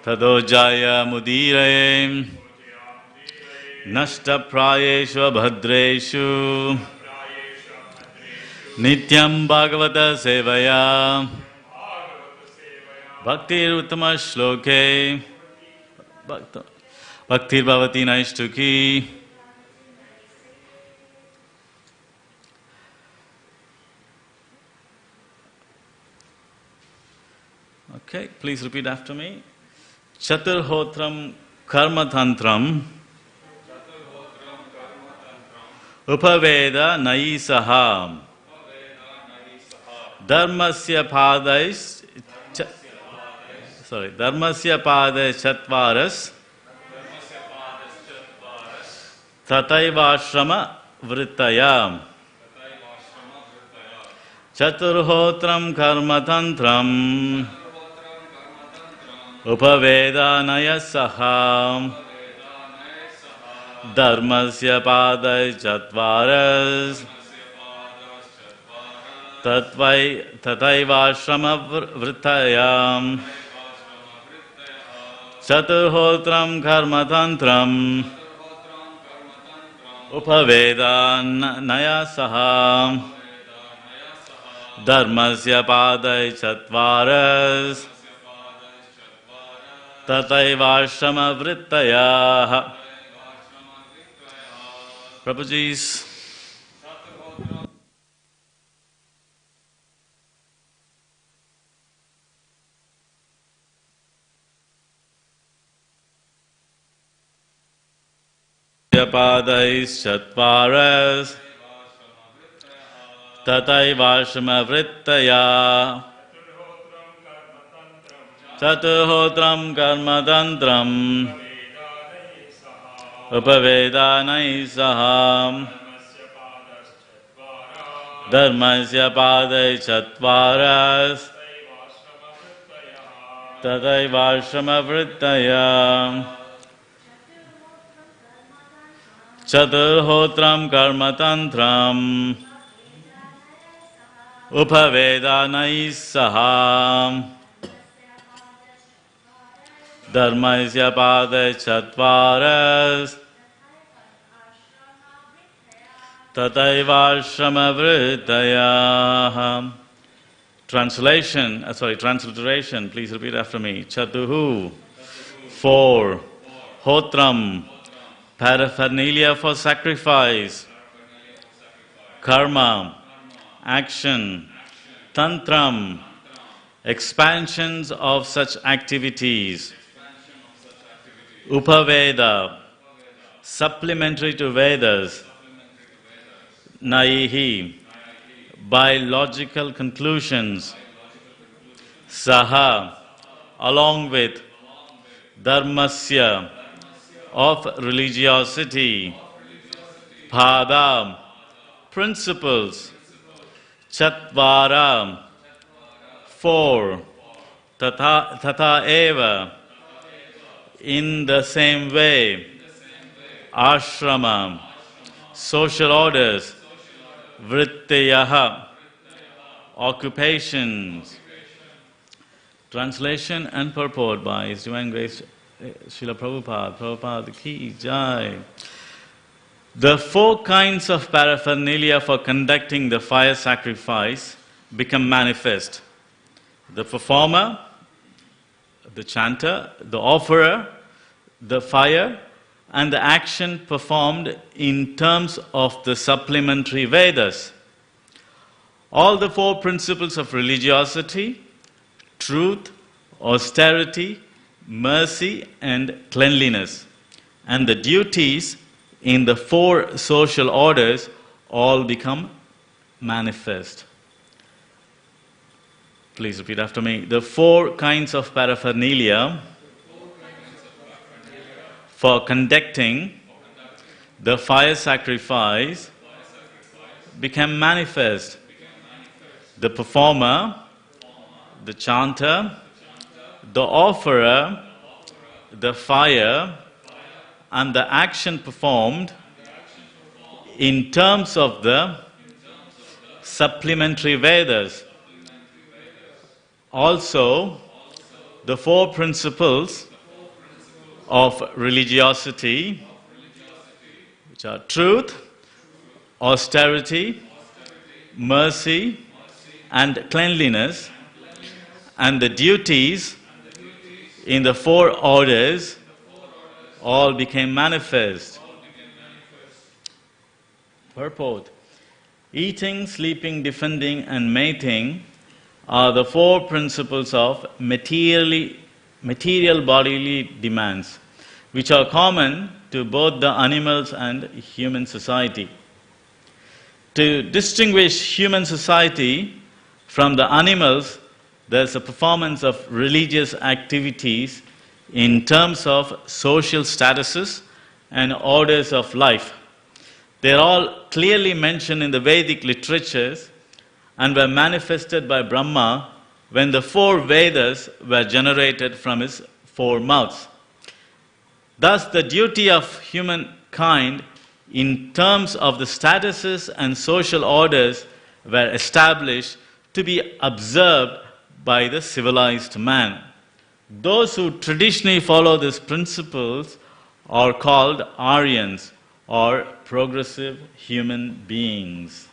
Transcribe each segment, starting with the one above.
Tadojaya mudiraye nashta prayeshu bhadreshu nityam bhagavata sevaya bhaktir uttama shloke bhaktir bhavati naishtuki. Okay, please repeat after me. Chaturhotram karma tantram upaveda naisaha dharmasya padais dharmasya padais chatvaras tatayvashrama vrittaya chaturhotram karma tantram upavedanaya saha dharmasya padai chatvaras tatayvashrama vrittayam chaturhotram karma tantram upavedanaya saha dharmasya padai chatvaras tatayvashrama vrittaya. Prabhuji's padais chatvaras tatayvashrama vrittaya chaturhotram karma tantram upavedanai saha dharmasya padai chatvaras tatayvashrama vrittaya chaturhotram karma tantram upavedanai saha dharmasya padai chatvaras tatayvashrama vrittaya. Transliteration, please repeat after me. Chatuhu, 4. Hotram, paraphernalia for sacrifice. Karma, action. Tantram, expansions of such activities. Upaveda, supplementary to Vedas. Naihi, by logical conclusions. Saha, along with. Dharmasya, of religiosity. Pada, principles. Chatvara, 4. Tata eva, in the same way. Ashrama, social orders. Vrityaha, occupations. Translation and purport by His Divine Grace Srila Prabhupada. Prabhupada ki jai. The 4 kinds of paraphernalia for conducting the fire sacrifice become manifest. The performer, the chanter, the offerer, the fire, and the action performed in terms of the supplementary Vedas. All the 4 principles of religiosity, truth, austerity, mercy, and cleanliness, and the duties in the 4 social orders all become manifest. Please repeat after me. The 4 kinds of paraphernalia for conducting the fire sacrifice became manifest. The performer, the chanter, the offerer, the fire, and the action performed in terms of the supplementary Vedas. Also, the 4 principles of religiosity, which are truth, austerity, mercy, and cleanliness, and the duties in the four orders all became manifest. Purport. Eating, sleeping, defending, and mating are the four principles of material bodily demands, which are common to both the animals and human society. To distinguish human society from the animals, there's a performance of religious activities in terms of social statuses and orders of life. They are all clearly mentioned in the Vedic literatures and were manifested by Brahma when the four Vedas were generated from his four mouths. Thus, the duty of humankind in terms of the statuses and social orders were established to be observed by the civilized man. Those who traditionally follow these principles are called Aryans, or progressive human beings.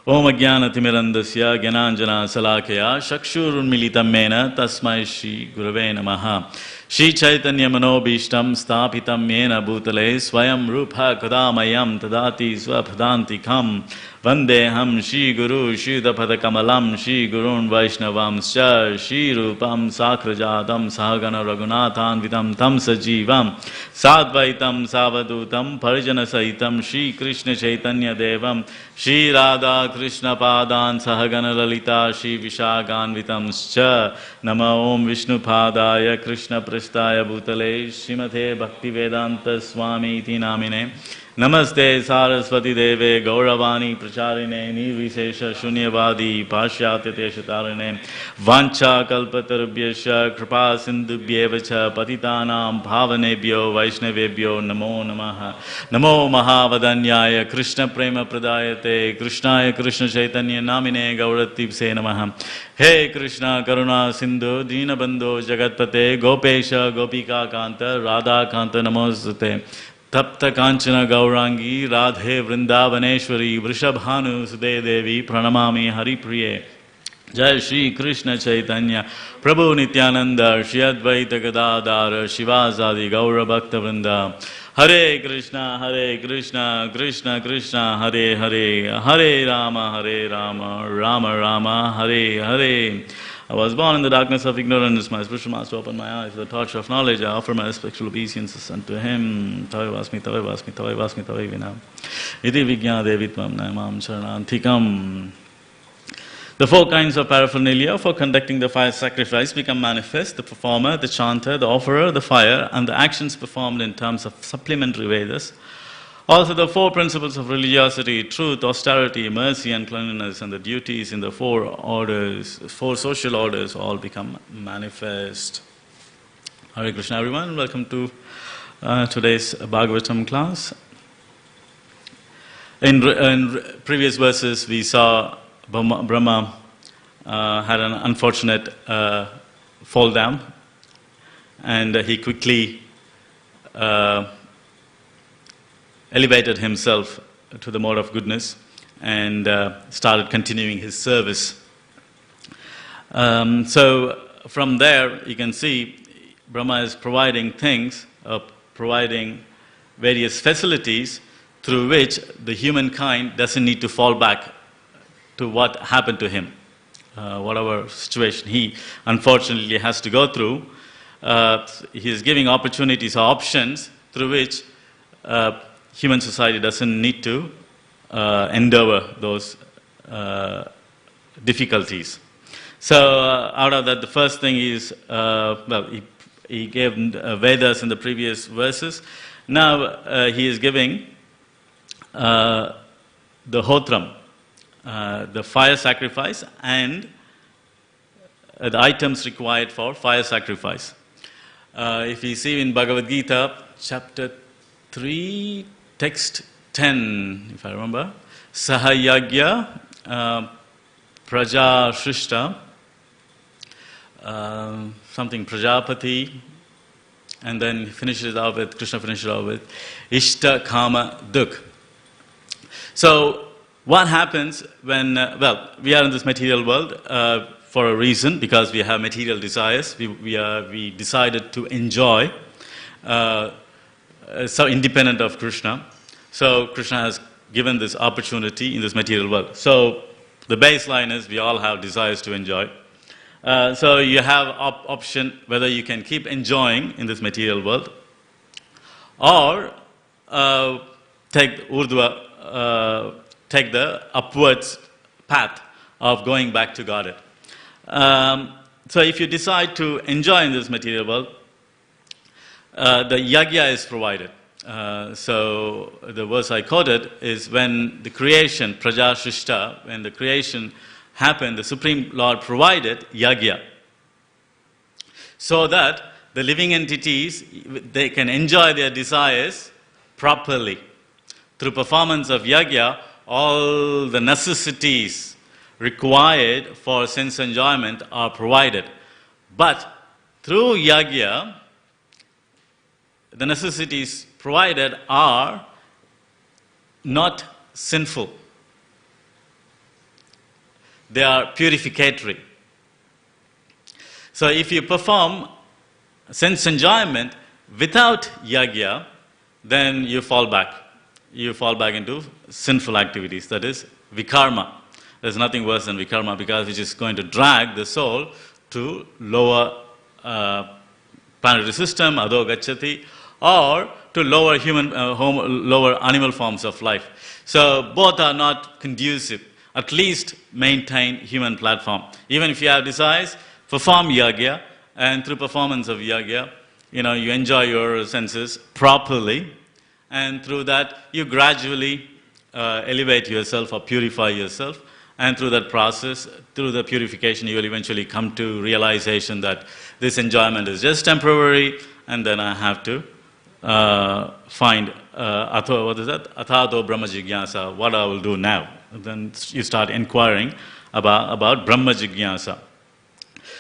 Om Ajnanatimirandasya Gyananjana Salakaya Shakshurunmilitam Mena Tasmai Shri Gurave Namaha. Shri Chaitanya Manobishtam Stapitam Mena Bhutale Swayam Rupa Kadamayam Tadati Swapadantikam Vandeham Shri Guru Shuddhapada Kamalam Shri Gurun Vaishnavam Scha Shri Rupam Sakrajatam Sahagana Raghunathan Vidam Tam Sajivam Sadvaitam Savadutam Parijana Saitam Shri Krishna Chaitanya Devam Shri Radha Krishna Padan Sahagana Lalita Shri Vishagan Vitam Scha Nama Om Vishnu Padaya Krishna Prasthaya Bhutale Srimate Bhaktivedanta Swami Iti Namine Namaste Saraswati Deve Gauravani Pracharine Nirvisesha Shunyavadi Pashyatyatesh Vancha Kalpatarubhyasha Kripa Sindhubhyevacha Patitanam Bhavanebhyo Vaishnavebhyo Namo Namaha Namo Mahavadanyaya Krishna Prema Pradayate Krishnaya Krishna Chaitanya Namine Gauratipse Namaha He Krishna Karuna Sindhu Dinabandho Jagatpate Gopesha Gopika Kanta Radha Kanta Namostate Tapta Kanchana Gaurangi Radhe Vrindavaneshwari Vrishabhanu Sude Devi Pranamami Hari Priye Jai Shri Krishna Chaitanya Prabhu Nityananda Shri Advaita Gadadhara Shivazadi Gaura Bhakta Vrinda Hare Krishna Krishna Krishna Hare Hare Hare Rama Rama Rama Hare Hare. I was born in the darkness of ignorance. My spiritual master opened my eyes with the torch of knowledge. I offer my respectful obeisances unto him. Tavai vasmi vina. Iti vigna devitvam naimam charanantikam. The four kinds of paraphernalia for conducting the fire sacrifice become manifest: the performer, the chanter, the offerer, the fire, and the actions performed in terms of supplementary Vedas. Also, the four principles of religiosity, truth, austerity, mercy, and cleanliness, and the duties in the four social orders all become manifest. Hare Krishna, everyone. Welcome to today's Bhagavatam class. In previous verses, we saw Brahma had an unfortunate fall down, and he quickly elevated himself to the mode of goodness and started continuing his service. So from there, you can see Brahma is providing things, providing various facilities through which the humankind doesn't need to fall back to what happened to him. Whatever situation he unfortunately has to go through, he is giving opportunities or options through which human society doesn't need to endure those difficulties. So out of that, the first thing is, he gave Vedas in the previous verses. Now he is giving the hotram, the fire sacrifice, and the items required for fire sacrifice. If you see in Bhagavad Gita, chapter 3, text 10, if I remember, Sahayagya Praja Shrishta, something Prajapati And then Krishna finishes it off with Ishta Kama Duk. So what happens when, we are in this material world for a reason, because we have material desires. We decided to enjoy, so independent of Krishna. So Krishna has given this opportunity in this material world. So the baseline is we all have desires to enjoy. So you have option whether you can keep enjoying in this material world, or take the upwards path of going back to Godhead. So if you decide to enjoy in this material world, the yagya is provided. So the verse I quoted is when the creation, praja shrishta, when the creation happened, the Supreme Lord provided yagya, so that the living entities, they can enjoy their desires properly. Through performance of yagya, all the necessities required for sense enjoyment are provided. But through yagya, the necessities provided are not sinful. They are purificatory. So if you perform sense enjoyment without yagya, then you fall back. You fall back into sinful activities, that is vikarma. There's nothing worse than vikarma, because which is going to drag the soul to lower planetary system, adho gacchati, or to lower lower animal forms of life. So both are not conducive. At least maintain human platform. Even if you have desires, perform yagya, and through performance of yagya, you enjoy your senses properly, and through that you gradually elevate yourself or purify yourself, and through that process, through the purification, you will eventually come to realization that this enjoyment is just temporary, and then I have to find Athato Brahma Jigyasa, what I will do now. Then you start inquiring about Brahma Jigyasa.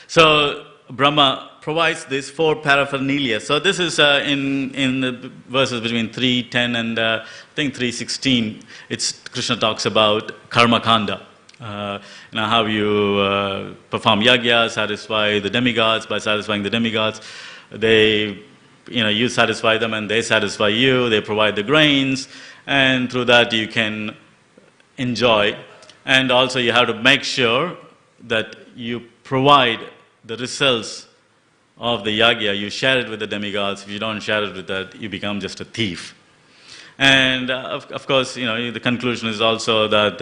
So Brahma provides these 4 paraphernalia. So this is in the verses between 3:10 and I think 3:16. Krishna talks about karma kanda. How you perform yagya, satisfy the demigods. By satisfying the demigods, you satisfy them and they satisfy you. They provide the grains, and through that you can enjoy. And also you have to make sure that you provide the results of the yagya. You share it with the demigods. If you don't share it with that, you become just a thief. And of course, the conclusion is also that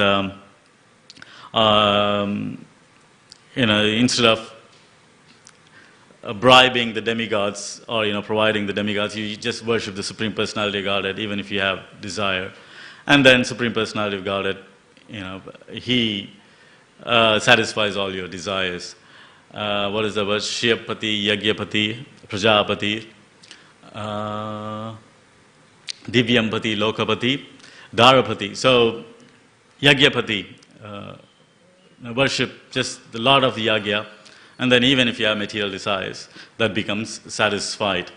instead of bribing the demigods or providing the demigods, you just worship the Supreme Personality of Godhead, even if you have desire. And then Supreme Personality of Godhead, He satisfies all your desires. What is the word? Shriyapati, Yagyapati, Prajapati, Divyampati, Lokapati, Dharapati. So, Yagyapati, worship just the Lord of the Yagya, and then even if you have material desires, that becomes satisfied.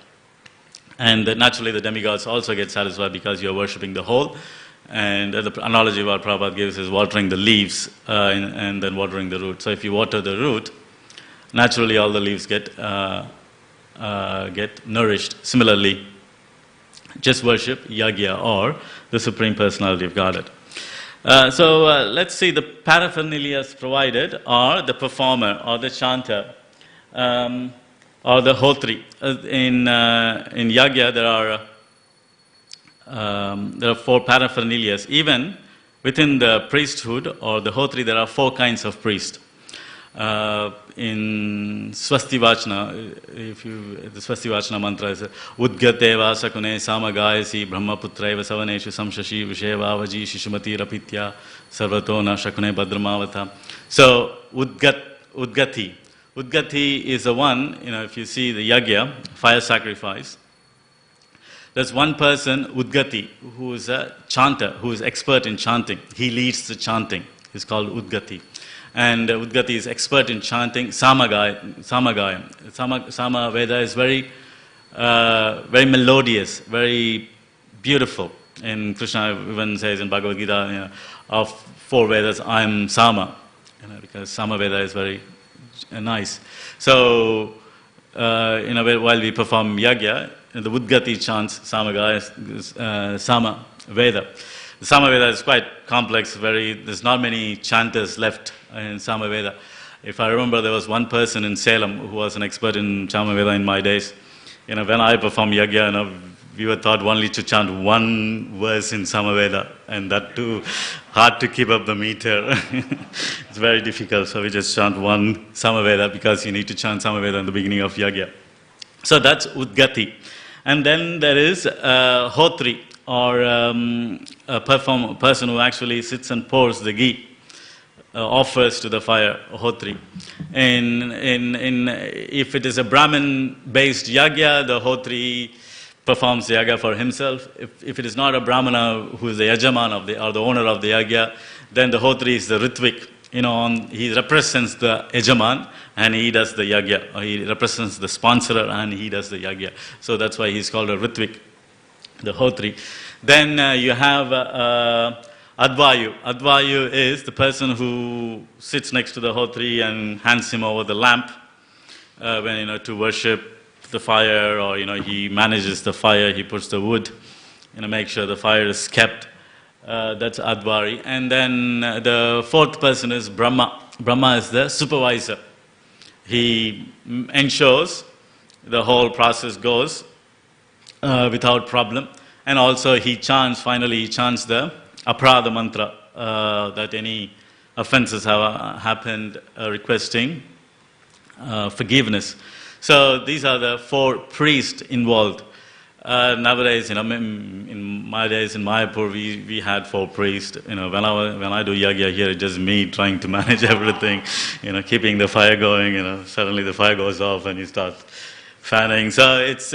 And naturally the demigods also get satisfied because you are worshipping the whole. And the analogy what Prabhupada gives is watering the leaves and then watering the root. So if you water the root, naturally all the leaves get nourished. Similarly, just worship Yagya or the Supreme Personality of Godhead. So let's see, the paraphernalia provided are the performer or the chanter or the hotri. In Yagya there are 4 paraphernalia. Even within the priesthood or the hotri, there are 4 kinds of priests. In Swasti Vachana, the Swasti Vachana mantra is Udgateva Sakune Samagayasi Brahmaputraiva Savaneshu Samshashi Vishevavaji Shishumati Rapitya Sarvatona Shakune Badramavata. So Udgati. Udgati is the one, if you see the yagya, fire sacrifice, there's one person, Udgati, who is a chanter, who is expert in chanting. He leads the chanting. He's called Udgati. And Udgati is expert in chanting Samagaya. Sama Veda is very very melodious, very beautiful. And Krishna even says in Bhagavad Gita, of 4 Vedas, I am Sama, because Sama Veda is very nice. So, while we perform yagya, the Udgati chants Samagaya is Sama Veda. The Sama Veda is quite complex, there's not many chanters left in Sama Veda. If I remember, there was one person in Salem who was an expert in Sama Veda in my days. When I perform yagya, we were taught only to chant one verse in Samaveda, and that too hard to keep up the meter. It's very difficult, so we just chant one Samaveda because you need to chant Samaveda in the beginning of yagya. So that's Udgati. And then there is Hotri, or a person who actually sits and pours the ghee, offers to the fire, Hotri. If it is a Brahmin-based yagya, the Hotri performs the yagya for himself. If it is not a Brahmana who is the yajaman or the owner of the yagya, then the Hotri is the Ritvik. He represents the yajaman and he does the yagya. Or he represents the sponsorer and he does the yagya. So that's why he's called a Ritvik, the Hotri. Then you have Advayu. Advayu is the person who sits next to the Hotri and hands him over the lamp to worship the fire, or he manages the fire, he puts the wood, make sure the fire is kept. That's Advari. And then the 4th person is Brahma. Brahma is the supervisor. He ensures the whole process goes without problem. And also finally he chants the Aparadha mantra, that any offenses have happened, requesting forgiveness. So these are the 4 priests involved. Nowadays, in my days in Mayapur, we had 4 priests. When I do yagya here, it's just me trying to manage everything. Keeping the fire going. Suddenly the fire goes off and you start fanning. So it's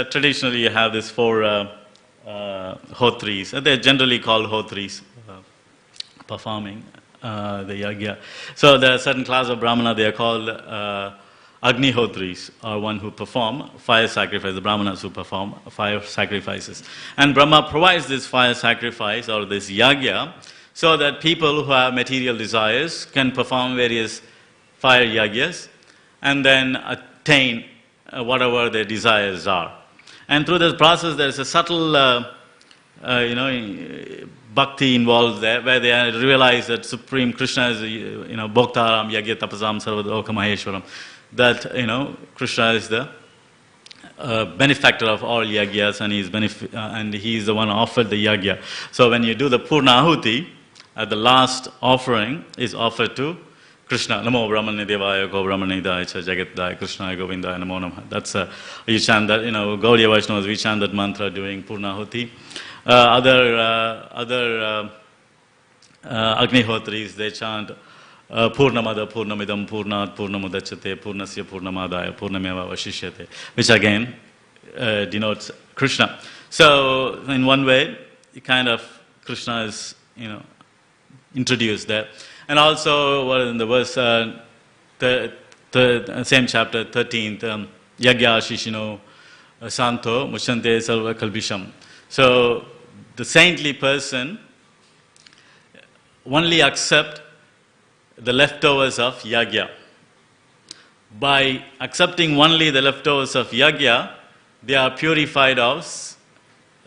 traditionally you have these 4 hotris. They're generally called hotris, performing the yagya. So there are certain class of brahmana. They are called Agnihotris, or one who perform fire sacrifice, the brahmanas who perform fire sacrifices. And Brahma provides this fire sacrifice or this yagya so that people who have material desires can perform various fire yagyas and then attain whatever their desires are. And through this process there is a subtle bhakti involved there, where they realize that Supreme Krishna is Bhoktaram Yagya Tapasam Sarvadloka Maheshwaram. That Krishna is the benefactor of all yagyas, and he is the one who offered the yagya. So when you do the Purnahuti, the last offering is offered to Krishna. Namo Brahmane Devaya Go Brahmane Daya Cha Jagatdaya Krishnaya Govindaya Namo Namah. That's you chant that. Gaudiya Vaishnavas, we chant that mantra during Purnahuti. Other Agnihotris, they chant Purnamada Purnamidam Purnat Purnamudachyate Purnasya Purnamadaya Purnameva Vashishyate, which again denotes Krishna. So in one way, Krishna is introduced there. And also in the verse same chapter 13th, Yagya Shishino Santo Mushante Salva Kalbisham. So the saintly person only accept the leftovers of yagya. By accepting only the leftovers of yagya, they are purified of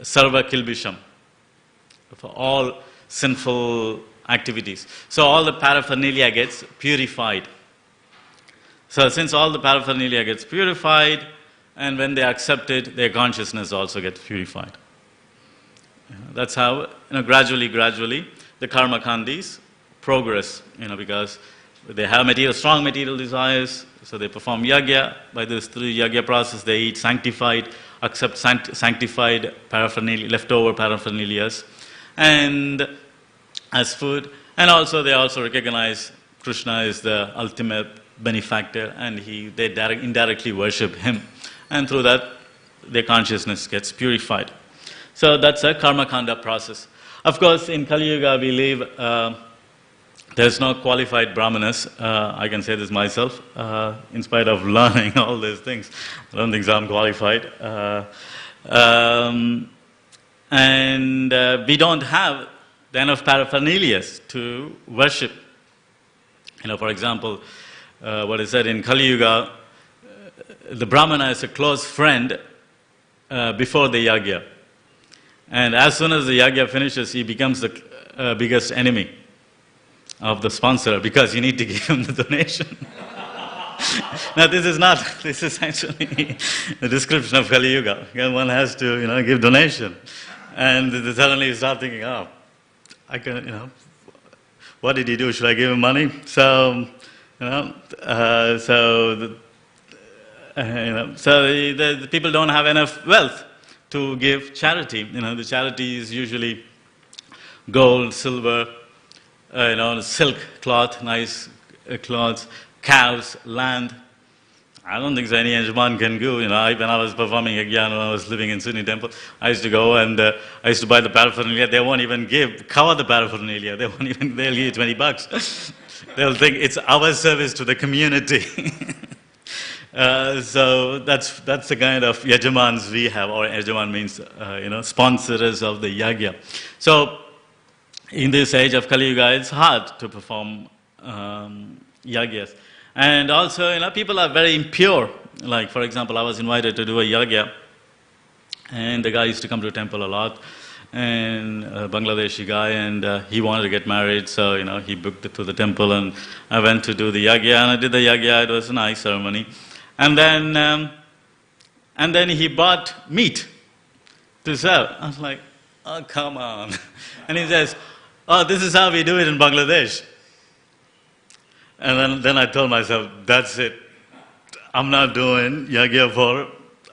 sarva kilbisham, for all sinful activities. So all the paraphernalia gets purified. So since all the paraphernalia gets purified, and when they accept it, their consciousness also gets purified. That's how gradually the karma khandis progress, because they have strong material desires, so they perform yagya. By this through yagya process, they eat accept sanctified paraphernalia, leftover paraphernalias, and as food. And also they also recognize Krishna is the ultimate benefactor, and they indirectly worship him, and through that their consciousness gets purified. So that's a karma kanda process. Of course, in Kali Yuga we live There's no qualified brahmanas. I can say this myself, in spite of learning all these things. I don't think so I'm qualified. And we don't have enough paraphernalia to worship. For example, what is said in Kali Yuga, the brahmana is a close friend before the yagya. And as soon as the yagya finishes, he becomes the biggest enemy of the sponsor, because you need to give him the donation. Now this is actually the description of Kali Yuga. One has to, give donation. And suddenly you start thinking, I can, what did he do? Should I give him money? So, the people don't have enough wealth to give charity. The charity is usually gold, silver, silk cloth, nice clothes, cows, land. I don't think so any Yajman can go. When I was performing Yagya, when I was living in Sydney Temple, I used to go and I used to buy the paraphernalia. They won't even cover the paraphernalia. They'll give you $20. They'll think it's our service to the community. So that's the kind of Yajamans we have, or Yajaman means, sponsors of the Yagya. So in this age of Kali Yuga, it's hard to perform Yagyas. And also, people are very impure. Like, for example, I was invited to do a yagya, and the guy used to come to the temple a lot, and a Bangladeshi guy, and he wanted to get married, so, he booked it to the temple, and I went to do the yagya, and I did the yagya. It was a nice ceremony. And then he bought meat to serve. I was like, oh, come on. And he says, oh, this is how we do it in Bangladesh. And then I told myself, that's it. I'm not doing yagya for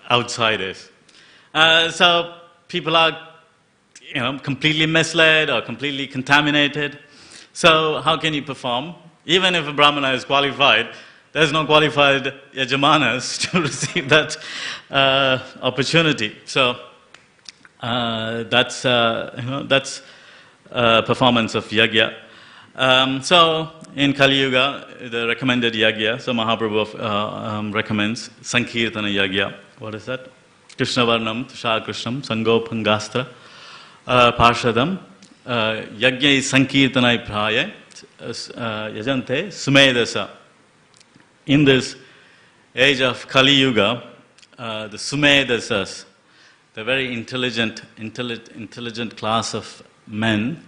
outsiders. So people are, completely misled or completely contaminated. So how can you perform? Even if a brahmana is qualified, there's no qualified yajamanas to receive that opportunity. So that's performance of yagya. So in Kali Yuga, the recommended yagya, so Mahaprabhu recommends Sankirtana yagya. What is that? Krishna Varnam, Tushar Krishnam, Sangopangastra, Parshadam, Yagya Sankirtana Praya, Yajante, Sumedasa. In this age of Kali Yuga, the Sumedasas, the very intelligent class of men,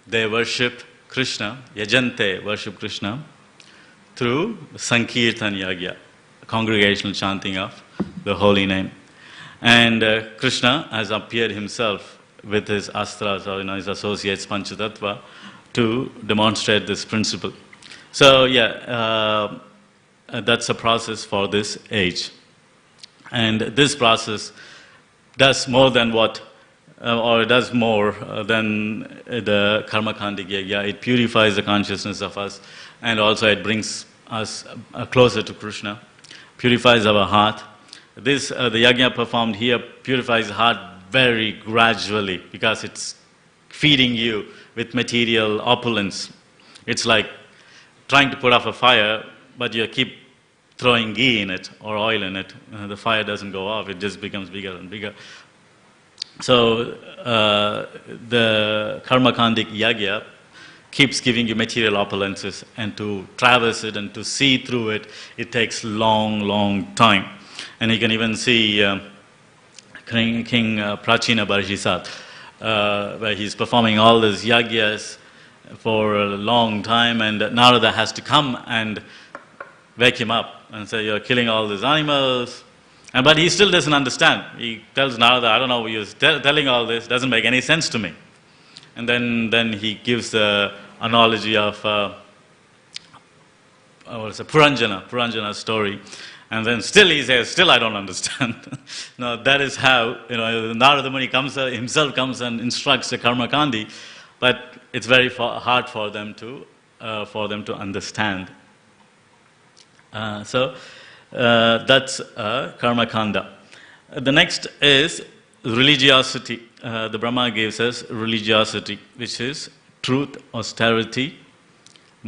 they worship Krishna, Yajante worship Krishna through Sankirtan Yagya, congregational chanting of the holy name. And Krishna has appeared himself with his astras, or his associates Panchatattva, to demonstrate this principle. So that's a process for this age. And this process does more than or it does more than the karma-kandik yagya. It purifies the consciousness of us, and also it brings us closer to Krishna, purifies our heart. The yagya performed here purifies the heart very gradually, because it's feeding you with material opulence. It's like trying to put off a fire, but you keep throwing ghee in it or oil in it. The fire doesn't go off, it just becomes bigger and bigger. So the karma-kandik yagya keeps giving you material opulences, and to traverse it and to see through it, it takes long time. And you can even see King Prachina Barhisat, where he's performing all these yagyas for a long time, and Narada has to come and wake him up and say, you're killing all these animals. But he still doesn't understand. He tells Narada, I don't know, you're telling all this, doesn't make any sense to me. And then he gives the analogy of Puranjana story. And then still he says, still I don't understand. Now that is how, Narada Muni himself comes and instructs the karma-kandi, but it's very hard for them to understand. That's karma-kanda. The next is religiosity. The Brahma gives us religiosity, which is truth, austerity,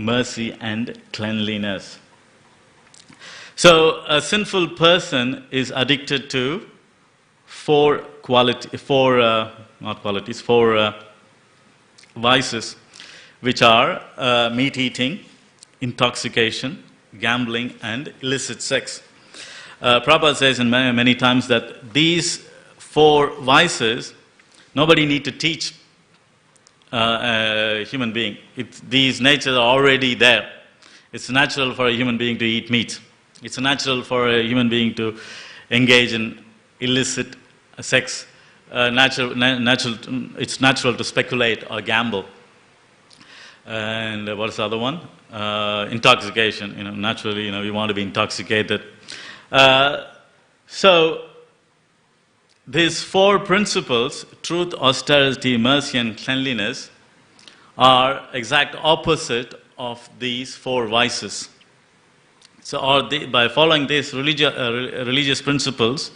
mercy, and cleanliness. So a sinful person is addicted to four vices, which are meat eating, intoxication, gambling, and illicit sex. Prabhupada says in many times that these four vices, nobody need to teach a human being. These natures are already there. It's natural for a human being to eat meat. It's natural for a human being to engage in illicit sex. It's natural to speculate or gamble. And what's the other one? Intoxication. Naturally, we want to be intoxicated. So these four principles, truth, austerity, mercy, and cleanliness, are exact opposite of these four vices. So by following these religious principles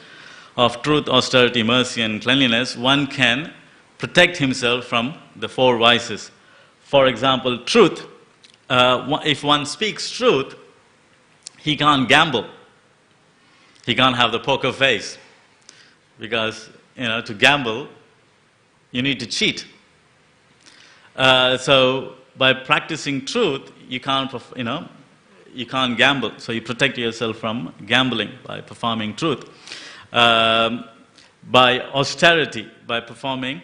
of truth, austerity, mercy, and cleanliness, one can protect himself from the four vices. For example, truth. If one speaks truth, he can't gamble. He can't have the poker face. Because, to gamble, you need to cheat. So by practicing truth, you can't gamble. So you protect yourself from gambling by performing truth. By austerity, by performing...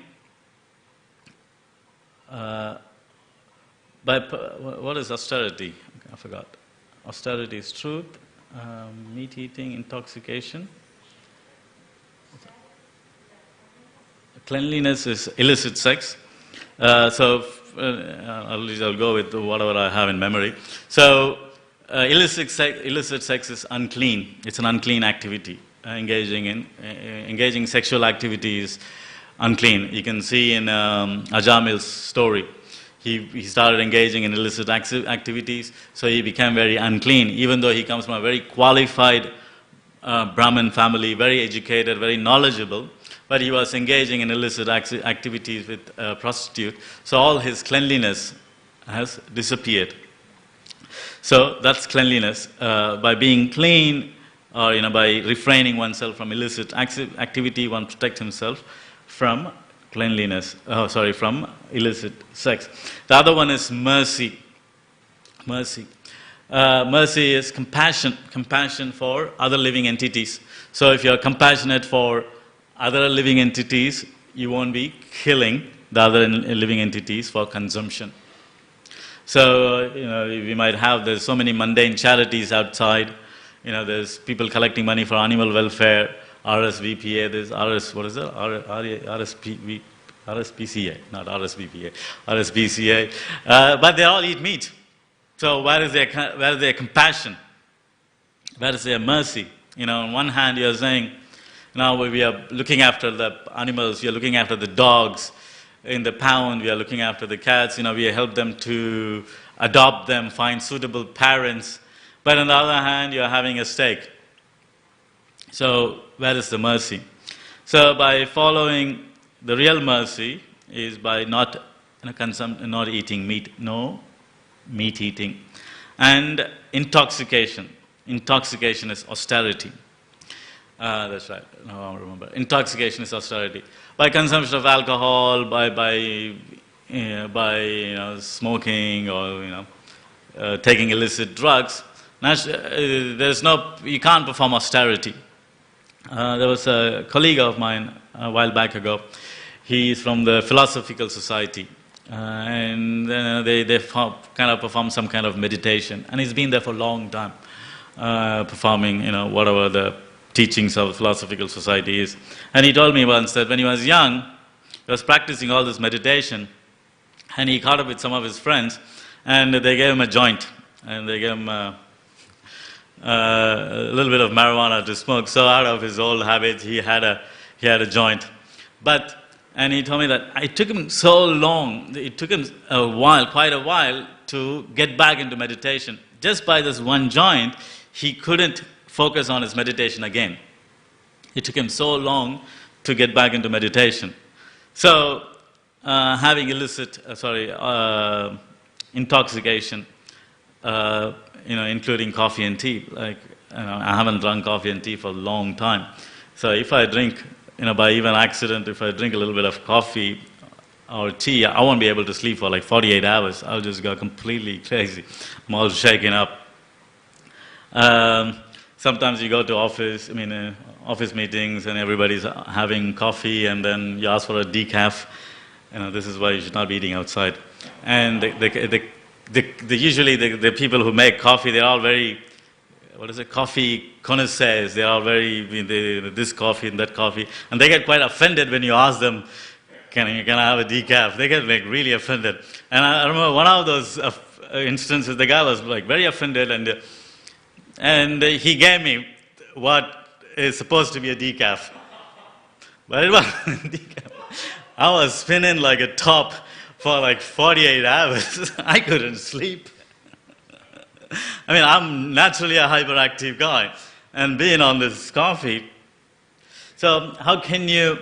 what is austerity? I forgot. Austerity is truth, meat eating, intoxication. Cleanliness is illicit sex. I'll go with whatever I have in memory. So illicit sex is unclean. It's an unclean activity. Engaging sexual activity is unclean. You can see in Ajamil's story. He started engaging in illicit activities, so he became very unclean, even though he comes from a very qualified Brahmin family, very educated, very knowledgeable, but he was engaging in illicit activities with a prostitute, so all his cleanliness has disappeared. So that's cleanliness. By being clean, or by refraining oneself from illicit activity, one protects himself from from illicit sex. The other one is mercy. Mercy is compassion for other living entities. So if you're compassionate for other living entities, you won't be killing the other living entities for consumption. So, we might have, there's so many mundane charities outside. There's people collecting money for animal welfare, RSVPA, there's RSPCA, not RSVPA, RSPCA. But they all eat meat. So where is their compassion? Where is their mercy? On one hand you're saying, we are looking after the animals, we are looking after the dogs in the pound, we are looking after the cats, we help them to adopt them, find suitable parents. But on the other hand, you're having a steak. So where is the mercy? So by following the real mercy is by not eating meat, no meat eating. And intoxication. Intoxication is austerity. That's right. No, I remember. Intoxication is austerity. By consumption of alcohol, by smoking, or taking illicit drugs, you can't perform austerity. There was a colleague of mine a while back ago. He's from the Philosophical Society, and they kind of perform some kind of meditation, and he's been there for a long time, performing whatever the teachings of the Philosophical Society is. And he told me once that when he was young, he was practicing all this meditation, and he caught up with some of his friends, and they gave him a joint, and they gave him a little bit of marijuana to smoke. So out of his old habits, he had a joint. And he told me that it took him so long, it took him quite a while, to get back into meditation. Just by this one joint, he couldn't focus on his meditation again. It took him so long to get back into meditation. So having intoxication, including coffee and tea. Like, I haven't drunk coffee and tea for a long time. So if I drink, by even accident, if I drink a little bit of coffee or tea, I won't be able to sleep for like 48 hours. I'll just go completely crazy. I'm all shaken up. Sometimes you go to office meetings and everybody's having coffee, and then you ask for a decaf. This is why you should not be eating outside. And usually the people who make coffee, they're all very, coffee connoisseurs. They're all very, this coffee and that coffee. And they get quite offended when you ask them, can I have a decaf? They get like really offended. And I remember one of those instances, the guy was like very offended, and he gave me what is supposed to be a decaf. But it wasn't a decaf. I was spinning like a top for like 48 hours. I couldn't sleep. I'm naturally a hyperactive guy. And being on this coffee, so how can you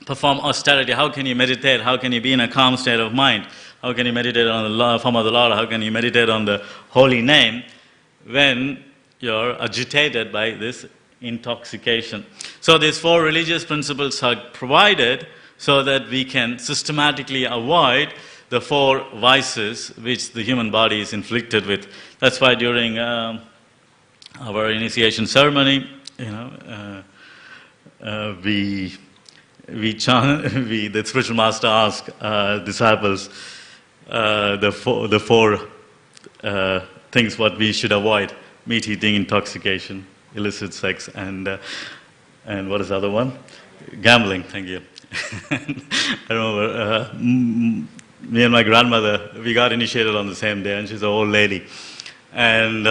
perform austerity? How can you meditate? How can you be in a calm state of mind? How can you meditate on the form of the Lord? How can you meditate on the holy name when you're agitated by this intoxication? So these 4 religious principles are provided so that we can systematically avoid the 4 vices which the human body is inflicted with. That's why during our initiation ceremony, the spiritual master asked disciples the four things what we should avoid: meat eating, intoxication, illicit sex, and what is the other one? Gambling. Thank you. I remember me and my grandmother, we got initiated on the same day, and she's an old lady. And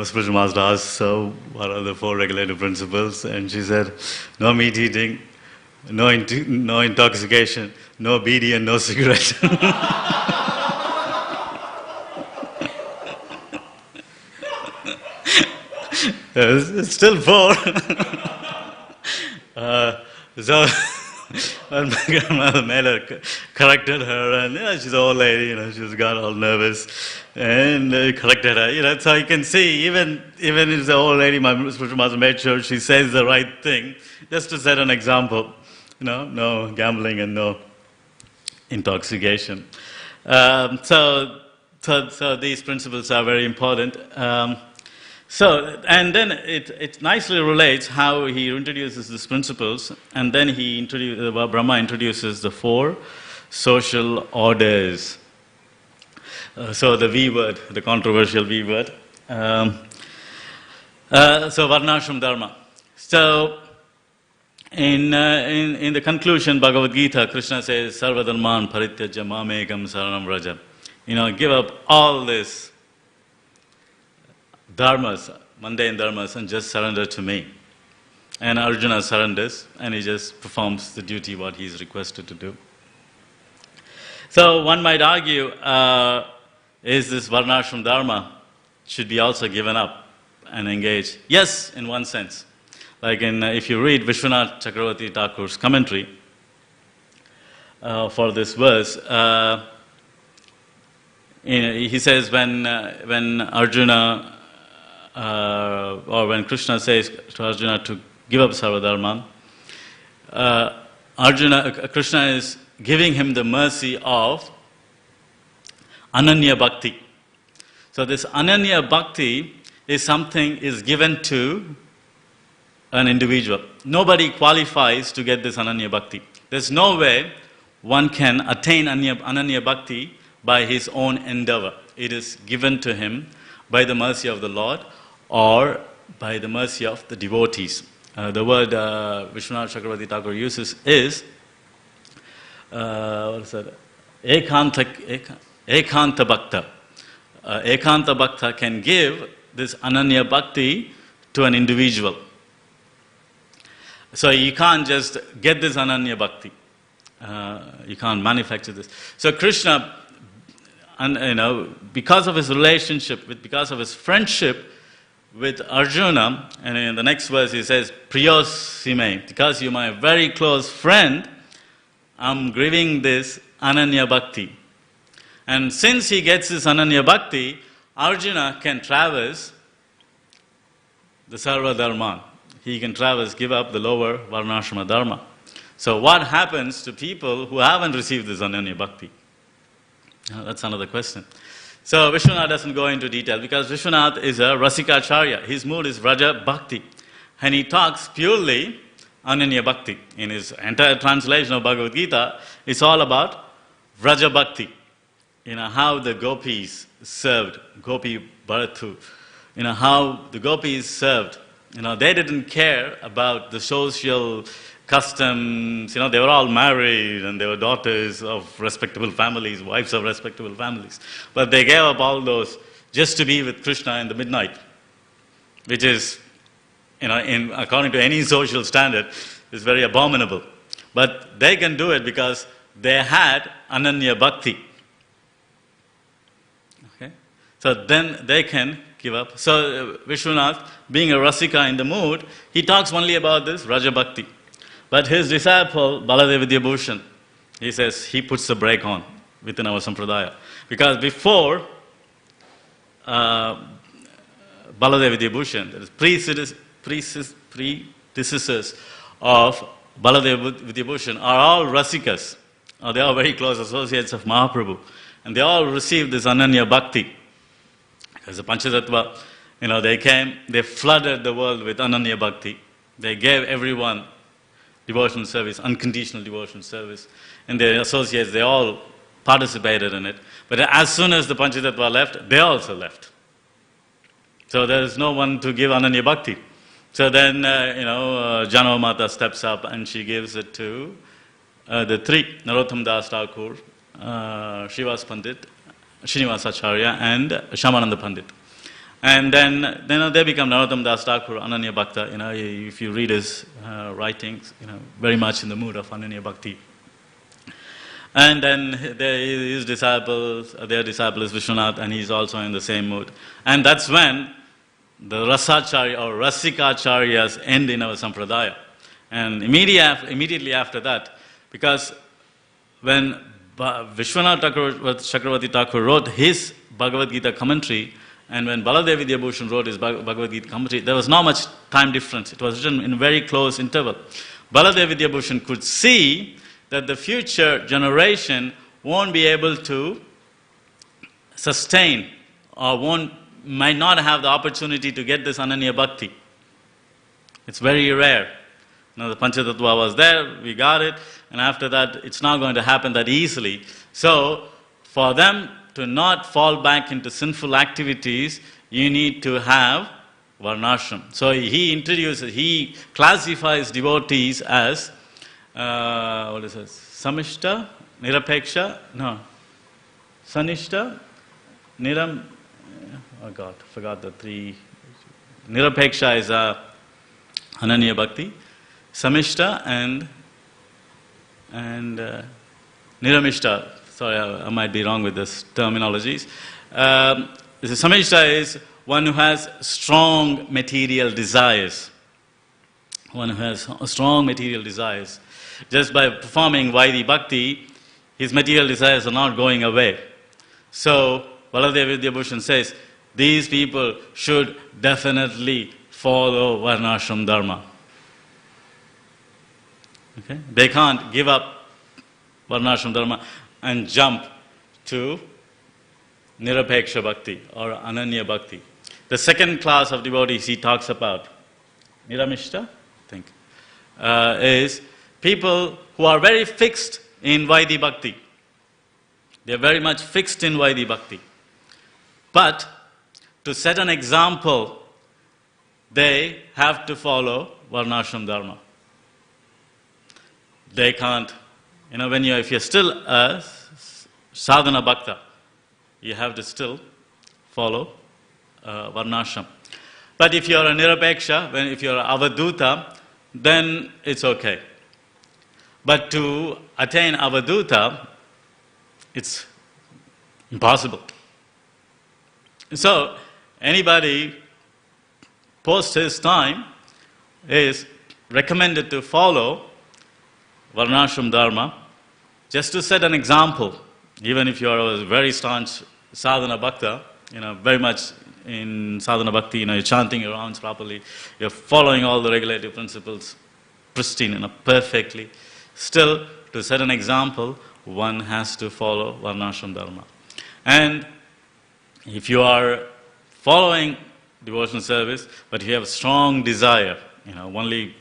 spiritual master asked, so what are the 4 regulative principles? And she said, no meat eating, no intoxication, no beedi, and no cigarette. It's still 4. So when my grandmother corrected her, and she's an old lady, she's got all nervous, and corrected her. So you can see, even if the old lady, my spiritual master made sure she says the right thing, just to set an example. No gambling and no intoxication. So these principles are very important. And then it nicely relates how he introduces these principles, and then Brahma introduces the 4 social orders. So the V word, the controversial V word. So Varnashram Dharma. So in the conclusion, Bhagavad Gita, Krishna says, Sarva dharman parityaja mamekam saranam vraja. Give up all this dharmas, mundane dharmas, and just surrender to me. And Arjuna surrenders, and he just performs the duty what he is requested to do. So one might argue, is this Varnashram Dharma should be also given up and engaged? Yes, in one sense. Like if you read Vishwanath Chakravarti Thakur's commentary for this verse, he says when Arjuna or when Krishna says to Arjuna to give up Sarvadharma, Krishna is giving him the mercy of Ananya Bhakti. So this Ananya Bhakti is something is given to an individual. Nobody qualifies to get this Ananya Bhakti. There's no way one can attain Ananya Bhakti by his own endeavor. It is given to him by the mercy of the Lord or by the mercy of the devotees. The word Vishwanath Chakravarti Thakur uses is Ekanta Bhakta. Ekanta Bhakta can give this Ananya Bhakti to an individual. So you can't just get this Ananya Bhakti. You can't manufacture this. So Krishna, because of his relationship, because of his friendship with Arjuna, and in the next verse he says, Priyosime, because you're my very close friend, I'm giving this Ananya Bhakti. And since he gets his Ananya Bhakti, Arjuna can traverse the Sarva Dharma. He can traverse, give up the lower Varnashrama Dharma. So what happens to people who haven't received this Ananya Bhakti? That's another question. So Vishwanath doesn't go into detail because Vishwanath is a Rasikacharya. His mood is Vraja Bhakti. And he talks purely Ananya Bhakti. In his entire translation of Bhagavad Gita, it's all about Vraja Bhakti. How the gopis served, Gopi Bharatu. How the gopis served. They didn't care about the social customs. They were all married and they were daughters of respectable families, wives of respectable families. But they gave up all those just to be with Krishna in the midnight, which is, according to any social standard, is very abominable. But they can do it because they had Ananya Bhakti. Okay? So then they can give up. So Vishwanath, being a Rasika in the mood, he talks only about this Raja Bhakti. But his disciple, Baladev Vidyabhushan, he says he puts the brake on within our Sampradaya. Because before Baladev Vidyabhushan, there is predecessors of Baladev Vidyabhushan are all Rasikas. They are very close associates of Mahaprabhu. And they all received this Ananya Bhakti. As a Panchatattva, they came, they flooded the world with Ananya Bhakti. They gave everyone devotional service, unconditional devotional service. And their associates, they all participated in it. But as soon as the Panchatattva left, they also left. So there is no one to give Ananya Bhakti. So then, Janava Mata steps up and she gives it to the three, Narottam Das Thakur, Srivas Pandit, Srinivas Acharya, and Shamananda Pandit. And then they become Narottam Das Thakur, Ananya Bhakta. If you read his writings, very much in the mood of Ananya Bhakti. And then his disciples, their disciple is Vishwanath, and he's also in the same mood. And that's when the Rasacharya or Rasikacharyas end in our Sampradaya. And immediately after that, because when Vishwanath Chakravarti Thakur wrote his Bhagavad Gita commentary, and when Baladev Vidyabhushan wrote his Bhagavad Gita commentary, there was not much time difference. It was written in a very close interval. Baladev Vidyabhushan could see that the future generation won't be able to sustain or might not have the opportunity to get this Ananya Bhakti. It's very rare. The Panchatattva was there, we got it, and after that, it's not going to happen that easily. So, for them to not fall back into sinful activities, you need to have Varnashram. So, he classifies devotees as, what is it? Samishta, Nirapeksha, no, Sanishta, Niram, oh God, forgot the three. Nirapeksha is Ananya Bhakti, Samishta and Niramishta. Sorry, I might be wrong with this terminologies. Samishta is one who has strong material desires. One who has strong material desires. Just by performing Vaidhi Bhakti, his material desires are not going away. So, Baladev Vidyabhushan says, these people should definitely follow Varnashram Dharma. Okay? They can't give up Varnashram Dharma and jump to Nirapeksha Bhakti or Ananya Bhakti. The second class of devotees he talks about, Niramishta, I think, is people who are very fixed in Vaidhi Bhakti. They are very much fixed in Vaidhi Bhakti. But to set an example, they have to follow Varnashram Dharma. They can't, if you're still a sadhana bhakta, you have to still follow Varnashram. But if you're a Nirapeksha, if you're a Avaduta, then it's okay. But to attain Avaduta, it's impossible. So, anybody post his time is recommended to follow Varnashram Dharma just to set an example. Even if you are a very staunch sadhana bhakta, very much in sadhana bhakti, you're chanting your rounds properly, you're following all the regulative principles pristine, perfectly. Still, to set an example, one has to follow varnashram dharma. And if you are following devotional service, but you have a strong desire, only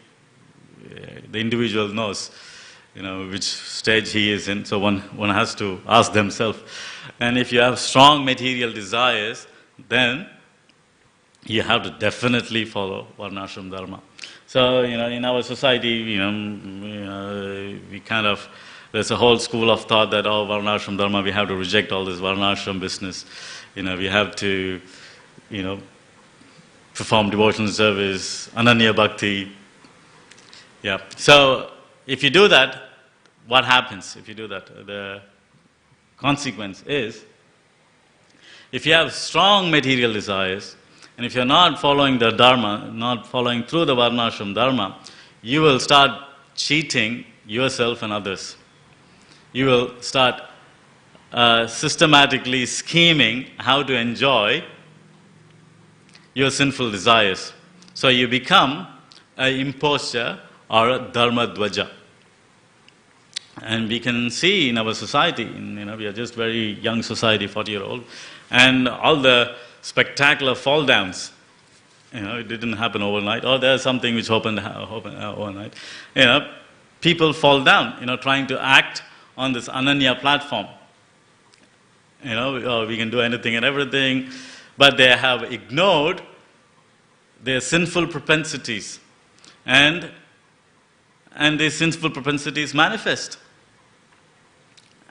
the individual knows, which stage he is in. So one has to ask themselves. And if you have strong material desires, then you have to definitely follow varnashram dharma. So, in our society, we kind of, there's a whole school of thought that, varnashram dharma, we have to reject all this varnashram business. We have to, perform devotional service, ananya bhakti. Yeah. So, if you do that, what happens if you do that? The consequence is, if you have strong material desires, and if you're not following the dharma, not following through the varnashram dharma, you will start cheating yourself and others. You will start systematically scheming how to enjoy your sinful desires. So you become an impostor or a dharma dvaja. And we can see in our society, we are just very young society, 40-year-old, and all the spectacular fall downs. It didn't happen overnight, or there's something which happened overnight. People fall down, trying to act on this ananya platform. We can do anything and everything, but they have ignored their sinful propensities, and these sinful propensities manifest.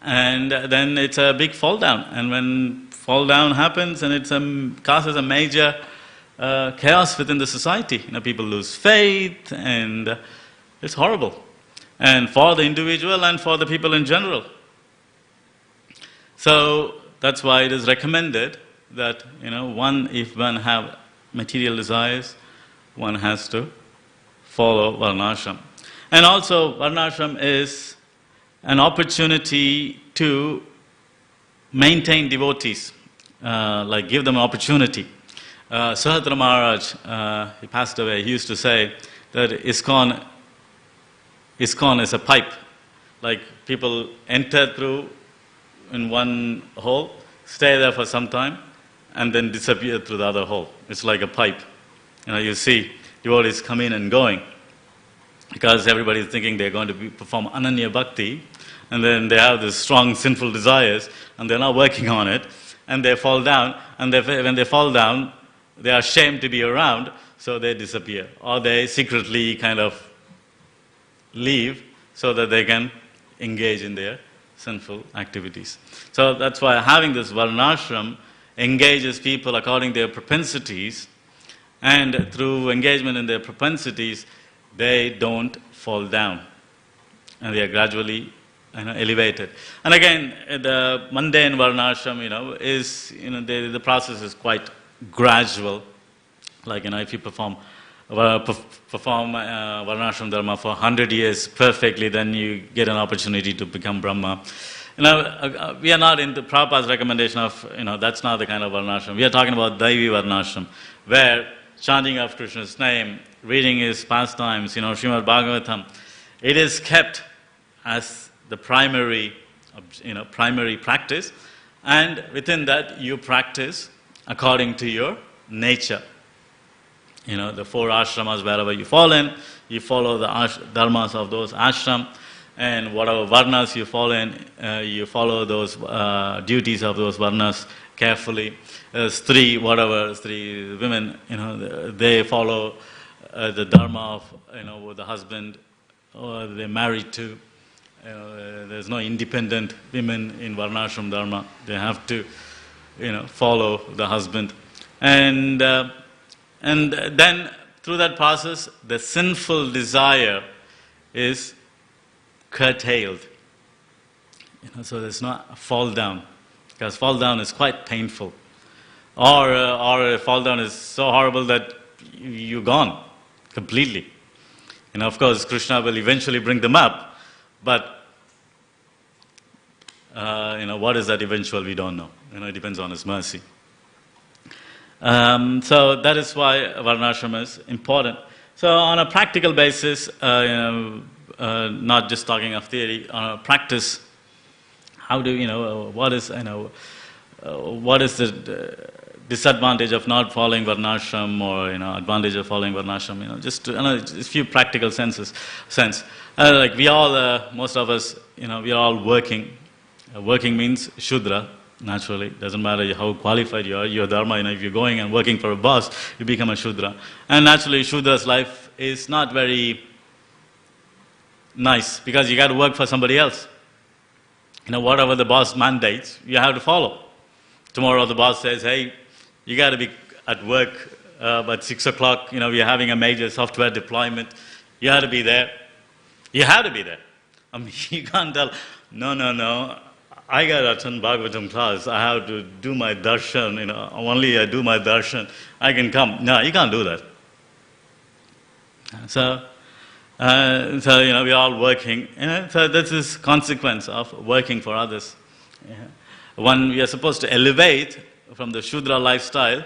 And then it's a big fall down. And when fall down happens, and it causes a major chaos within the society. People lose faith, and it's horrible. And for the individual and for the people in general. So that's why it is recommended that, if one have material desires, one has to follow varnashram. And also, varnashram is an opportunity to maintain devotees, give them an opportunity. Sahadra Maharaj, he passed away, he used to say that ISKCON is a pipe. Like people enter through in one hole, stay there for some time, and then disappear through the other hole. It's like a pipe. You see devotees come in and going, because everybody is thinking they're going to perform ananya bhakti, and then they have these strong sinful desires, and they're not working on it, and they fall down, and when they fall down, they are ashamed to be around, so they disappear. Or they secretly kind of leave so that they can engage in their sinful activities. So that's why having this varnashram engages people according to their propensities, and through engagement in their propensities, they don't fall down, and they are gradually elevated. And again, the mundane varnashram, is the process is quite gradual. Like if you perform varnashram dharma for 100 years perfectly, then you get an opportunity to become Brahma. We are not in the Prabhupada's recommendation of, that's not the kind of varnashram. We are talking about Daivi varnashram, where chanting of Krishna's name, reading his pastimes, Srimad Bhagavatam, it is kept as the primary practice, and within that you practice according to your nature. The 4 ashramas, wherever you fall in, you follow the dharmas of those ashram, and whatever varnas you fall in, you follow those duties of those varnas carefully. Three women, they follow the dharma of, the husband or they're married to. There's no independent women in varnashram dharma. They have to, follow the husband. And then through that process, the sinful desire is curtailed. So there's not a fall down, because fall down is quite painful. Or a fall down is so horrible that you're gone completely. Of course, Krishna will eventually bring them up, but What is that eventual, we don't know. It depends on His mercy. So that is why Varnashram is important. So on a practical basis, not just talking of theory, on a practice, how do what is the disadvantage of not following Varnashram, or advantage of following Varnashram? Just a few practical sense. Like we all, most of us, we are all working. Working means Shudra. Naturally, doesn't matter how qualified you are, your dharma, if you're going and working for a boss, you become a Shudra. And naturally, Shudra's life is not very nice, because you got to work for somebody else. Whatever the boss mandates, you have to follow. Tomorrow the boss says, hey, you got to be at work at 6 o'clock, we're having a major software deployment. You have to be there. You have to be there. You can't tell, no, I got to attend Bhagavatam class. I have to do my darshan. Only I do my darshan, I can come. No, you can't do that. So we're all working. So this is consequence of working for others. When we are supposed to elevate from the Shudra lifestyle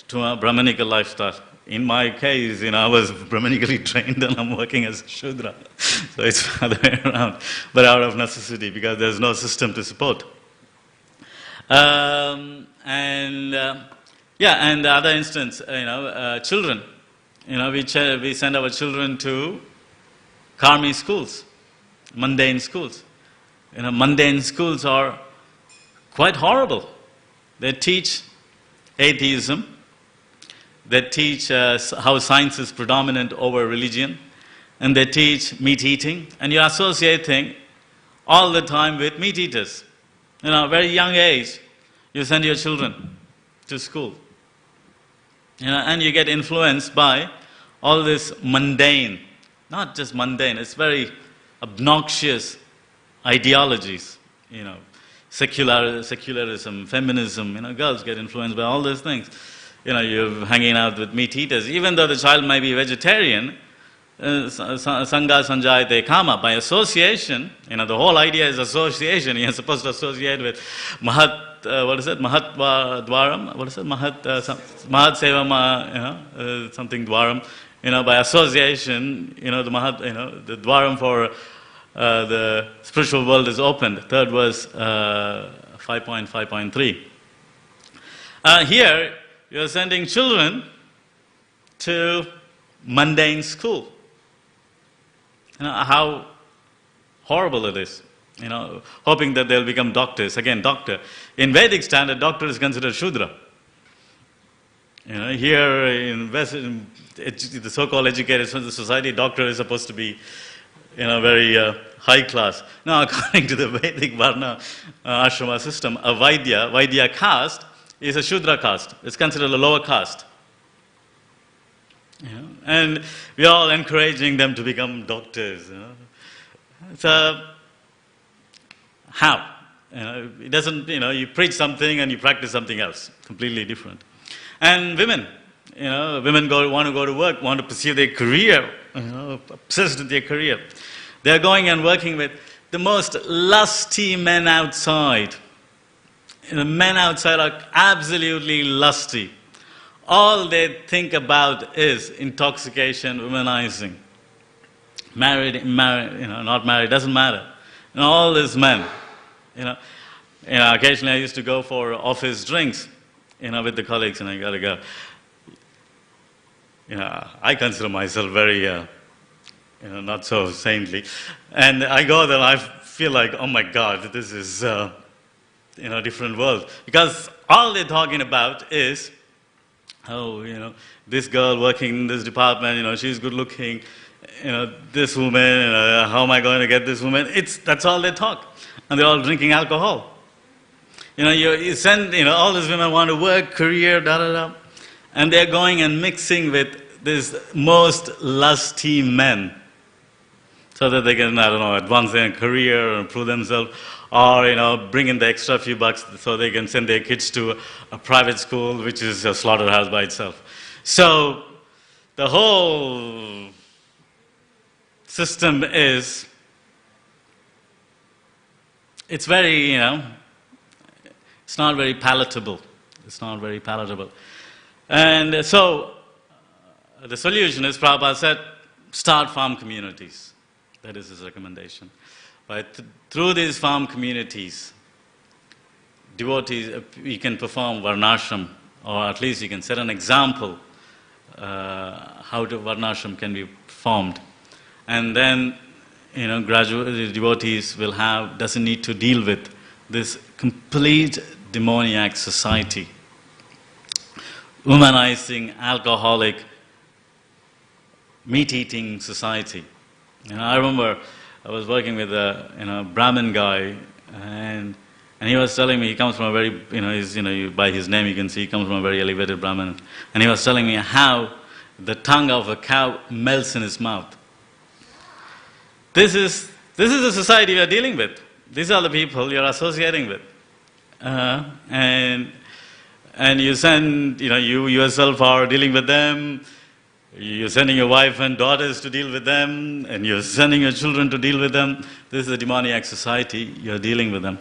to a Brahmanical lifestyle. In my case, I was Brahmanically trained and I'm working as a Shudra. So it's the other way around, but out of necessity, because there's no system to support. And the other instance, children. We send our children to karmi schools, mundane schools. Mundane schools are quite horrible. They teach atheism. They teach how science is predominant over religion, and they teach meat eating, and you're associating all the time with meat eaters. Very young age, you send your children to school, and you get influenced by all this mundane, not just mundane, it's very obnoxious ideologies, secularism, feminism, girls get influenced by all these things. You're hanging out with meat eaters. Even though the child may be vegetarian, Sangha Sanjayate Kama, by association, the whole idea is association. You're supposed to associate with Mahat Dwaram, Mahat Seva, something Dwaram. By association, the Mahat, the Dwaram for the spiritual world is opened. Third verse, 5.5.3. Here, you're sending children to mundane school. How horrible it is. Hoping that they'll become doctors. Again, doctor. In Vedic standard, doctor is considered Shudra. Here in the so-called educated society, doctor is supposed to be, very high class. Now, according to the Vedic Varna ashrama system, a Vaidya caste is a Shudra caste. It's considered a lower caste. And we're all encouraging them to become doctors. So, how? It doesn't, you preach something and you practice something else, completely different. And women, women want to go to work, want to pursue their career, obsessed with their career. They're going and working with the most lusty men outside. The men outside are absolutely lusty. All they think about is intoxication, womanizing. Married, not married, doesn't matter. All these men, occasionally I used to go for office drinks, with the colleagues, and I gotta go. I consider myself very, not so saintly. And I go there and I feel like, oh my God, this is, different world. Because all they're talking about is, this girl working in this department, she's good looking, this woman, how am I going to get this woman? That's all they talk. And they're all drinking alcohol. You send, all these women want to work, career, and they're going and mixing with these most lusty men so that they can, advance their career and prove themselves, or, bring in the extra few bucks so they can send their kids to a private school, which is a slaughterhouse by itself. So, the whole system is it's very, it's not very palatable. It's not very palatable. And so the solution is, Prabhupada said, start farm communities. That is his recommendation. But through these farm communities, devotees, we can perform varnashram, or at least you can set an example how varnashram can be performed. And then, gradually the devotees doesn't need to deal with this complete demoniac society, humanizing, alcoholic, meat-eating society. I remember I was working with a Brahmin guy, and he was telling me he comes from a very, by his name you can see he comes from a very elevated Brahmin, and he was telling me how the tongue of a cow melts in his mouth. This is the society we are dealing with. These are the people you are associating with, and you send, you yourself are dealing with them. You're sending your wife and daughters to deal with them, and you're sending your children to deal with them. This is a demoniac society. You're dealing with them.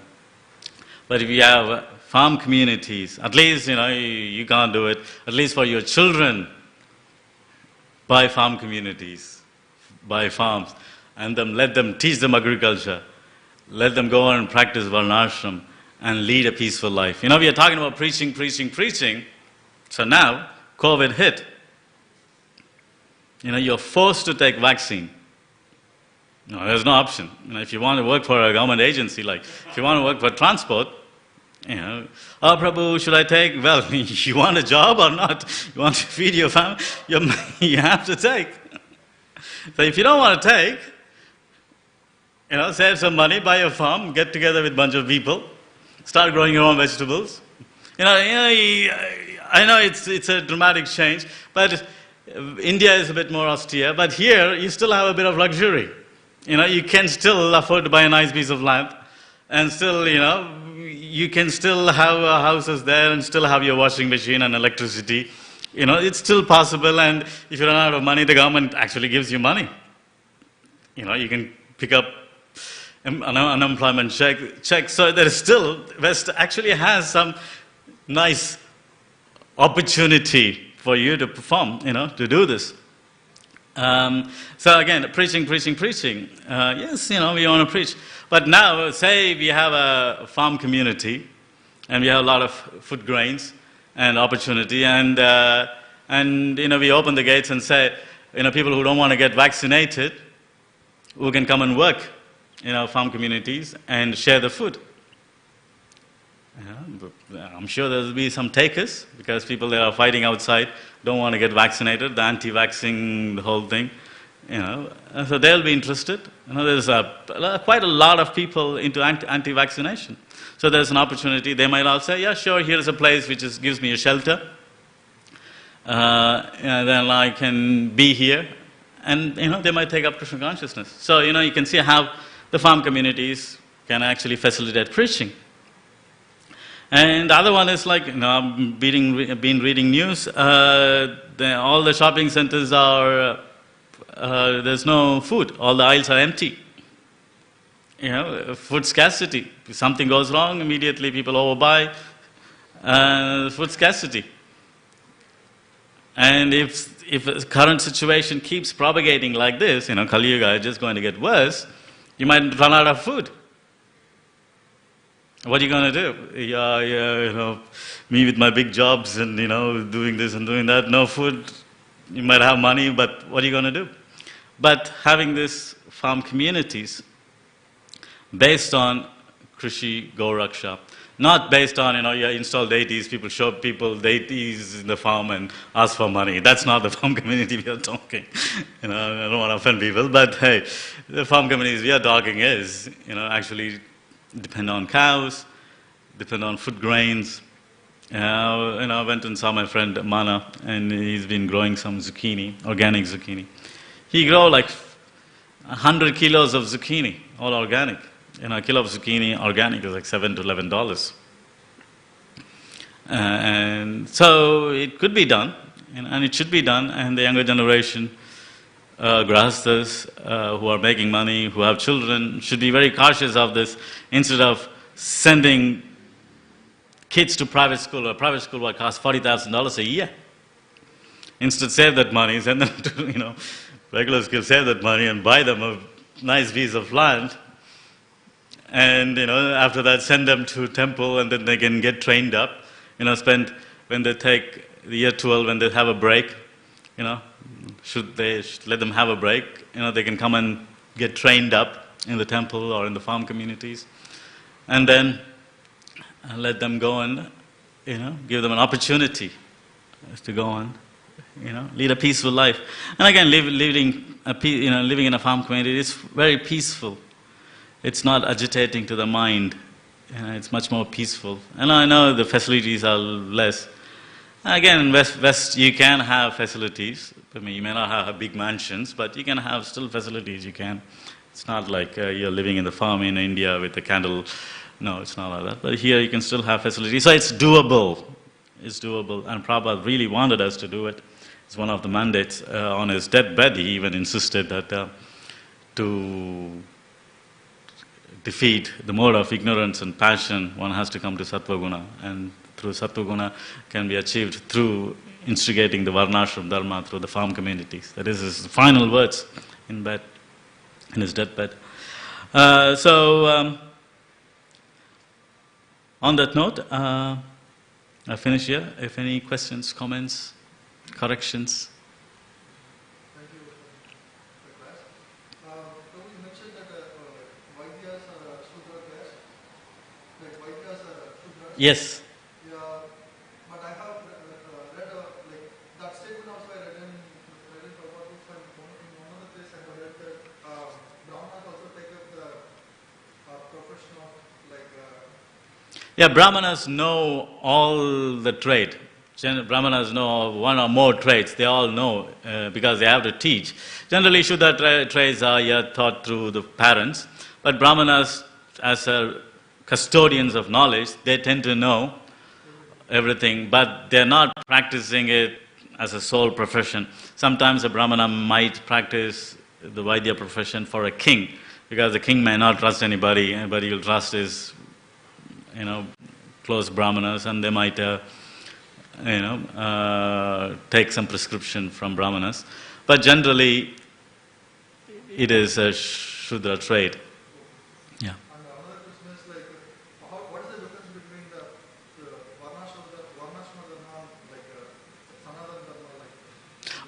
But if you have farm communities, at least, you can't do it. At least for your children, buy farm communities, buy farms, and let them teach them agriculture. Let them go on and practice varnashram and lead a peaceful life. We are talking about preaching. So now, COVID hit. You're forced to take vaccine. There's no option. If you want to work for a government agency, like if you want to work for transport, oh Prabhu, should I take? Well, you want a job or not? You want to feed your family? You have to take. So if you don't want to take, save some money, buy a farm, get together with a bunch of people, start growing your own vegetables. I know it's a dramatic change, but India is a bit more austere, but here you still have a bit of luxury. You can still afford to buy a nice piece of land, and still, you can still have houses there and still have your washing machine and electricity. It's still possible, and if you run out of money, the government actually gives you money. You can pick up an unemployment check. So there is still, West actually has some nice opportunity for you to perform, to do this. So again, preaching. Yes, we want to preach. But now, say we have a farm community, and we have a lot of food grains and opportunity, and we open the gates and say, people who don't want to get vaccinated, who can come and work in our farm communities and share the food. I'm sure there'll be some takers, because people that are fighting outside don't want to get vaccinated, the anti-vaxxing, the whole thing, so they'll be interested. There's quite a lot of people into anti-vaccination. So there's an opportunity. They might all say, yeah, sure, here's a place which gives me a shelter. Then I can be here. And, they might take up Krishna consciousness. So, you can see how the farm communities can actually facilitate preaching. And the other one is like, I've been reading news. All the shopping centers are, there's no food. All the aisles are empty. Food scarcity. If something goes wrong, immediately people overbuy. Food scarcity. And if the current situation keeps propagating like this, Kali Yuga is just going to get worse, you might run out of food. What are you going to do? Me with my big jobs and, doing this and doing that, no food. You might have money, but what are you going to do? But having these farm communities based on Krishi Gauraksha, not based on, you install deities, people show people deities in the farm and ask for money. That's not the farm community we are talking. I don't want to offend people, but hey, the farm communities we are talking is, actually depend on cows, depend on food grains. I went and saw my friend Mana, and he's been growing some zucchini, organic zucchini. He grow like 100 kilos of zucchini, all organic. A kilo of zucchini organic is like $7 to $11. And so it could be done, and it should be done, and the younger generation grahasthas who are making money, who have children, should be very cautious of this. Instead of sending kids to private school, a private school will cost $40,000 a year. Instead, save that money, send them to, regular school, save that money and buy them a nice piece of land. And, after that, send them to temple and then they can get trained up. Spend, when they take the year 12, when they have a break, should let them have a break. They can come and get trained up in the temple or in the farm communities. And then let them go and, give them an opportunity to go on, lead a peaceful life. And again, living in a farm community is very peaceful. It's not agitating to the mind. It's much more peaceful. And I know the facilities are less. Again, in West you can have facilities. I mean, you may not have big mansions, but you can have still facilities. You can. It's not like you're living in the farm in India with a candle. No, it's not like that. But here you can still have facilities. So it's doable. It's doable. And Prabhupada really wanted us to do it. It's one of the mandates. On his deathbed, he even insisted that to defeat the mode of ignorance and passion, one has to come to Sattva-guna. And through Sattva-guna can be achieved through instigating the Varnashram Dharma through the farm communities. That is his final words in his deathbed. On that note, I finish here. If any questions, comments, corrections. Thank you for the class. Prabhu, you mentioned that Vaidyas are Shudra caste. Like Vaidyas are Shudras. Yes. Yeah, but I have read like that statement also I read in Prabhupada books and in one of the places I have read that Brahmanas also take up the profession of like. Yeah, Brahmanas know all the trade. Brahmanas know one or more trades. They all know because they have to teach. Generally, Shuddha trades are taught through the parents. But Brahmanas, as custodians of knowledge, they tend to know everything. But they're not practicing it as a sole profession. Sometimes a Brahmana might practice the Vaidya profession for a king. Because the king may not trust anybody. Anybody will trust his close Brahmanas, and they might, take some prescription from Brahmanas. But generally, it is a Shudra trade. Yeah. And another question is like, what is the difference between the Varnashram Dharma, like Sanatana Dharma, like?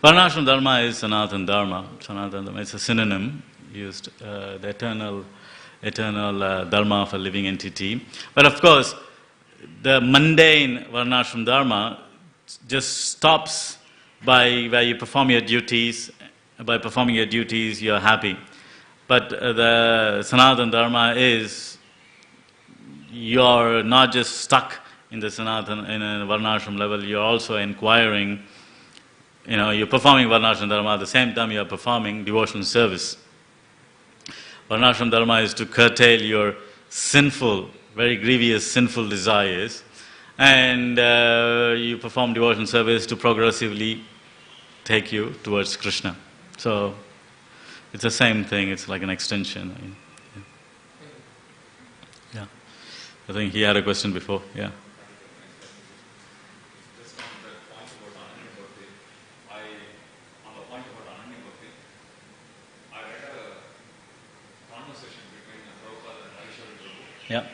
Varnashram Dharma is Sanatana Dharma. Sanatana Dharma is a synonym used, the eternal dharma of a living entity. But of course, the mundane Varnashram Dharma just stops by where you perform your duties. By performing your duties, you're happy. But the Sanatana Dharma is, you're not just stuck in the Sanatana, in a Varnashram level, you're also inquiring, you're performing Varnashram Dharma, at the same time you're performing devotional service. Varnashram Dharma is to curtail your sinful, very grievous sinful desires, and you perform devotional service to progressively take you towards Krishna. So it's the same thing, it's like an extension. Yeah. I think he had a question before, yeah. Yeah.